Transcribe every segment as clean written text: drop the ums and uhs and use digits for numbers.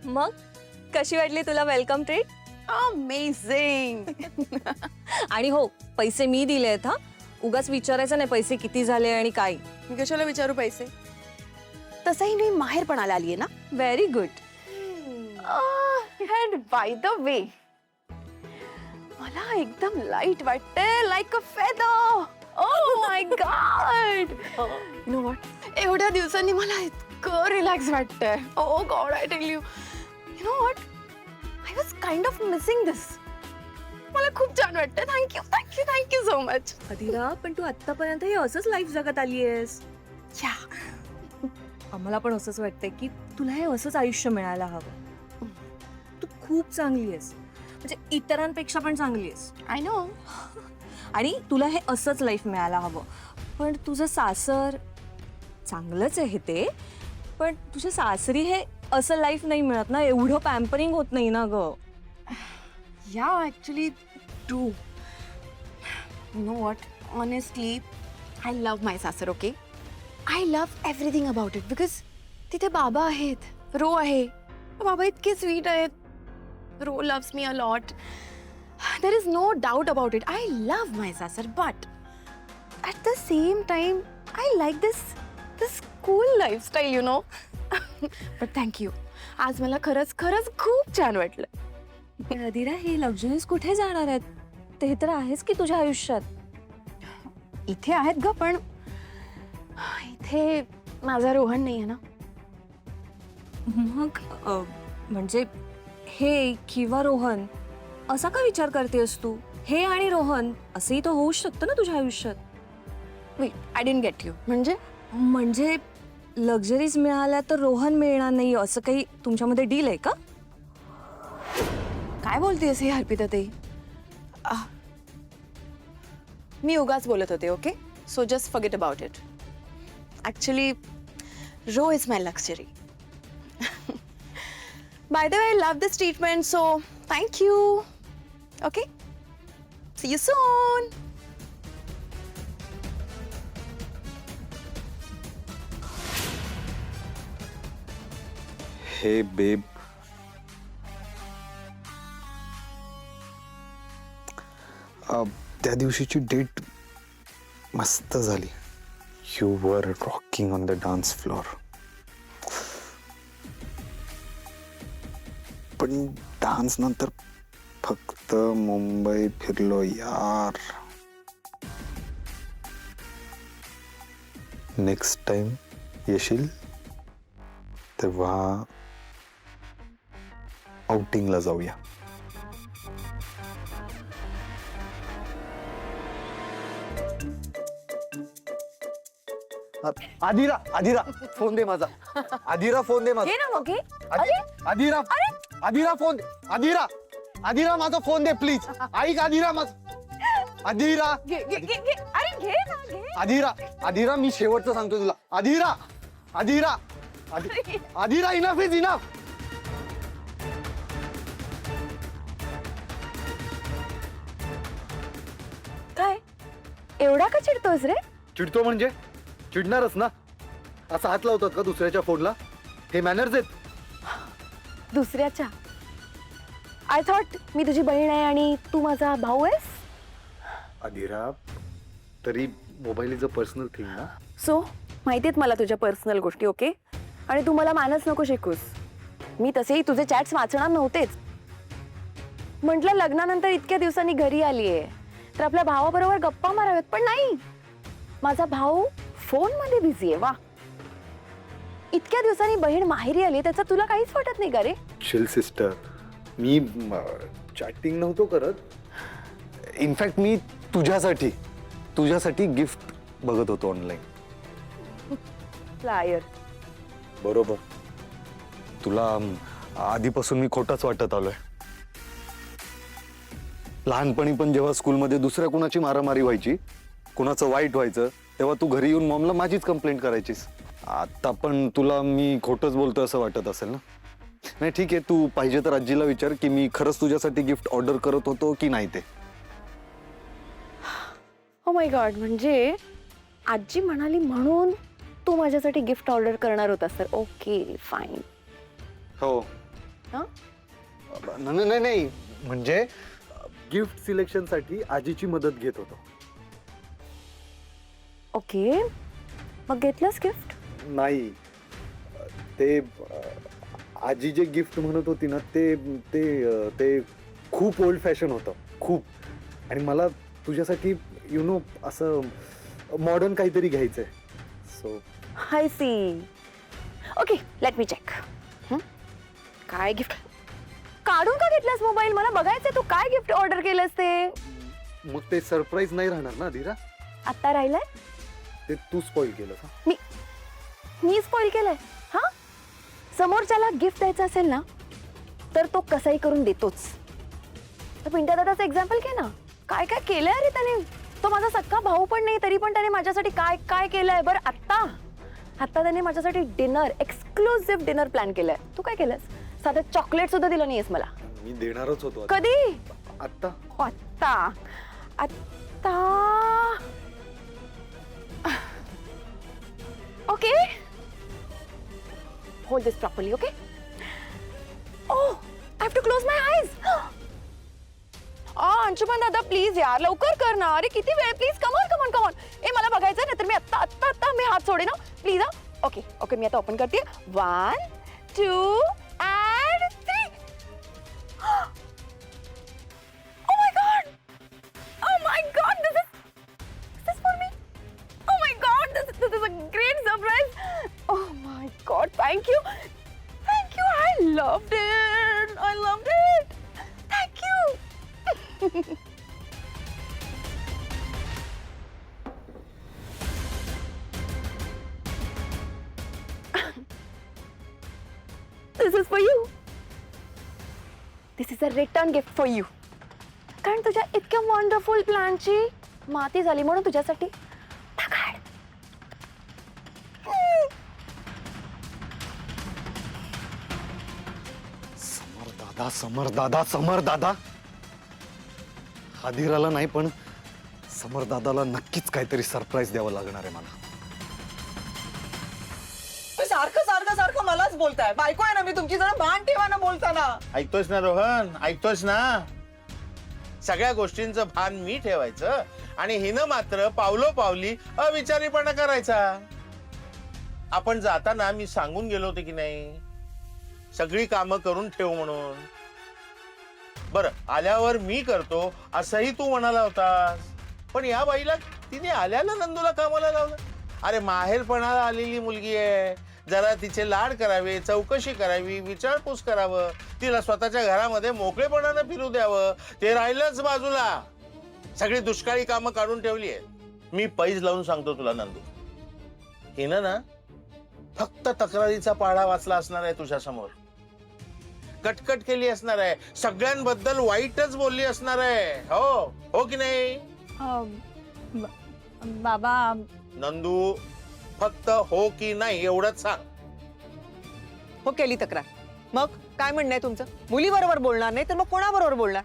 मग कशी वाटली तुला वेलकम ट्रीट? अमेझिंग. आणि हो, पैसे मी दिलेत हा. उगाच विचारायचं नाही पैसे किती झाले आणि काय. मी कशाला विचारू पैसे? तसंही मी माहेरपणाला आलीये ना. Very good. And by the way, मला एकदम लाईट वाटतंय, like a feather. Oh my God. You know what, एवढ्या दिवसांनी मला इतकं रिलॅक्स वाटतंय. Oh God, I tell you. You know what, I was kind of missing this. मला खूप छान वाटतंय. Thank you thank you thank you so much. Adira, पण तू आतापर्यंत हे असंच लाईफ जगत आलीयेस. या, आम्हाला पण असंच वाटतंय की तुला हे असंच आयुष्य मिळायला हवं. तू खूप चांगली आहेस, म्हणजे इतरांपेक्षा पण चांगली आहेस. I know. आणि तुला हे असंच लाईफ मिळायला हवं. पण तुझं सासर चांगलंच आहे ते, पण तुझ्या सासरी हे असं लाईफ नाही मिळत ना, एवढं पॅम्परिंग होत नाही ना ग. Yeah, actually, true. You know what? Honestly, I love my सासर, okay? I love everything about it because तिथे बाबा आहेत, रो आहे. बाबा इतके स्वीट आहेत. Ro loves me a lot. There is no doubt about it. I love my सासर, but at the same time, I like this cool lifestyle, you know. But thank you. आज मला खरंच खूप छान वाटलं. अदिरा, हे लक्झरीज कुठे जाणार आहेत? ते तर आहेच की तुझ्या आयुष्यात. इथे आहेत ग, पण इथे माझा रोहन नाहीये ना. मग म्हणजे हे किंवा रोहन असा का विचार करतेस तू? हे आणि रोहन असंही तर होऊ शकतं ना तुझ्या आयुष्यात. Wait, I didn't get you. म्हणजे लक्झरीज मिळाल्या तर रोहन मिळणार नाही असं काही तुमच्यामध्ये डील आहे का? काय बोलतेस हे अर्पिता ताई? मी उगाच बोलत होते. Okay, so just forget about it. Actually Ro is my luxury. By the way, I love this treatment, so thank you. Okay, see you soon. Hey babe, त्या दिवशीची डेट मस्त झाली. You were rocking on the dance floor. पण dance नंतर फक्त मुंबई फिरलो यार. Next time येशील तेव्हा आउटिंगला जाऊया. आदिरा, आदिरा फोन दे माझा. आदिरा फोन दे माझा. घे ना मग घे. आदिरा, आदिरा फोन दे. आदिरा, आदिरा माझा फोन दे प्लीज. ऐक आदिरा माझा. आदिरा, अरे घे ना, घे. आदिरा, आदिरा मी शेवटचं सांगतो तुला. Adira, Adira, Adira enough is enough. काय एवढा का चिडतोस रे? चिडतो म्हणजे चिडणारच ना. असा हात लावतात का दुसऱ्याच्या फोनला? हे मॅनर्स आहेत. दुसऱ्याच्या? आय थॉट मी तुझी बहीण आहे आणि तू माझा भाऊ आहेस. आदिरा, तरी mobile is a personal thing ना. सो माहितीत मला तुझ्या पर्सनल गोष्टी. ओके, आणि तू मला मानच नको शिकूस. मी तसेही तुझे चॅट्स वाचणार नव्हतेच. म्हटलं लग्नानंतर इतक्या दिवसांनी घरी आलीये तर आपल्या भावाबरोबर गप्पा माराव्यात, पण नाही. माझा भाऊ फोन मध्ये बिझी आहे. वा, इतक्या दिवसांनी बहीण माहेरी आली त्याचं तुला काहीच वाटत नाही का रे? चिल सिस्टर, मी चॅटिंग नव्हतो करत. इनफॅक्ट मी तुझ्यासाठी गिफ्ट बघत होतो ऑनलाईन. लायर. बरोबर, तुला आधीपासून मी खोटाच वाटत आलोय. लहानपणी पण जेव्हा स्कूलमध्ये दुसऱ्या कुणाची मारामारी व्हायची, कुणाचं वाईट व्हायचं, तेव्हा तू घरी येऊन मॉमला माझीच कंप्लेंट करायचीस. आता पण तुला मी खोटंच बोलतोय असं वाटत असेल ना? नाही ठीक आहे, तू पाहिजे तर आजीला विचार की मी खरंच तुझ्यासाठी गिफ्ट ऑर्डर करत होतो की नाही ते. ओ माय गॉड, म्हणजे आजी म्हणाली म्हणून तू माझ्यासाठी गिफ्ट ऑर्डर करणार होतास तर ओके फाईन. हो, हां नाही नाही नाही म्हणजे गिफ्ट सिलेक्शन साठी आजीची मदत घेत होतो. ओके, मग घेतलंस गिफ्ट? नाही ते आजी जे गिफ्ट म्हणत होती ना ते ते ते खूप ओल्ड फॅशन होतं खूप. आणि मला तुझ्यासाठी यु नो असं मॉडर्न काहीतरी घ्यायचंय. So I see. Okay, let me check. काय गिफ्ट काढून का घेतलास मोबाईल? मला बघायचंय तू काय गिफ्ट ऑर्डर केलंस ते. मग ते सरप्राईज नाही राहणार ना धीरा. आत्ता राहिलंय? ते तू स्पॉइल केलं का? मी स्पॉइल केलंय? हा, समोरच्याला गिफ्ट द्यायचं असेल ना तर तो कसाही करून देतोच. तर पिंट्या दादाचं एक्झाम्पल घे ना, काय काय केलंय अरे त्याने. तो माझा सख्खा भाऊ पण नाही तरी पण त्याने माझ्यासाठी काय काय केलंय. बरं आत्ता त्याने माझ्यासाठी डिनर, एक्सक्लुझिव्ह डिनर प्लॅन केलंय. तू काय केलंस? साधं चॉकलेट सुद्धा दिलं नाहीयेस मला. मी देणारच होतो. कधी? आत्ता. आत्ता आत्ता. Okay, hold this properly, okay? Oh, I have to close my eyes. Anshuman दादा प्लीज यार लवकर कर ना. अरे किती वेळ, प्लीज कम ऑन. ए मला बघायचं नाही तर मी आत्ता मी हात सोडे ना प्लीज. ओके ओके, मी आता ओपन करते. 1 2 and 3. Oh my god, this is for me. Oh my god, this is a great surprise. Oh my god, thank you. I loved it. Thank you. This is for you. This is a return gift for you. कारण तुझ्या इतक्या wonderful प्लॅनची माती झाली म्हणून तुझ्यासाठी ढगाळ. समर दादा हा धीराला नाही पण समर दादाला नक्कीच काहीतरी सरप्राईज द्यावं लागणार आहे मला. सारखं मलाच बोलताय. बायको आहे ना मी तुमची, जरा भान ठेवा ना बोलताना. ऐकतोस ना रोहन, ऐकतोस ना. सगळ्या गोष्टींचं भान मी ठेवायचं आणि हिनं मात्र पावलोपावली अविचारीपणा करायचा. आपण जाताना मी सांगून गेलो होते की नाही सगळी कामं करून ठेव म्हणून. बरं आल्यावर मी करतो असंही तू म्हणाला होतास. पण या बाईला तिने आल्याला नंदूला कामाला लावलं. अरे माहेरपणाला आलेली मुलगी आहे, जरा तिचे लाड करावे, चौकशी करावी, विचारपूस करावं, तिला स्वतःच्या घरामध्ये मोकळेपणानं फिरू द्यावं. ते राहिलंच बाजूला. सगळी दुष्काळी कामं काढून ठेवली आहेत. मी पैज लावून सांगतो तुला नंदू, हिनं ना फक्त तक्रारीचा पाढा वाचला असणार आहे तुझ्या समोर. कटकट केली असणार आहे, सगळ्यांबद्दल वाईटच बोलली असणार आहे. हो की नाही बाबा? नंदू फक्त हो की नाही एवढंच सांग. हो केली तक्रार. मग काय म्हणणं आहे तुमचं? मुली बरोबर बोलणार नाही तर मग कोणाबरोबर बोलणार?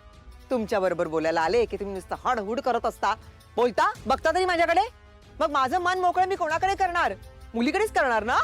तुमच्या बरोबर बोलायला आले की तुम्ही नुसतं हडहुड करत असता. बोलता बघता तरी माझ्याकडे. मग माझं मन मोकळं मी कोणाकडे करणार? मुलीकडेच करणार ना.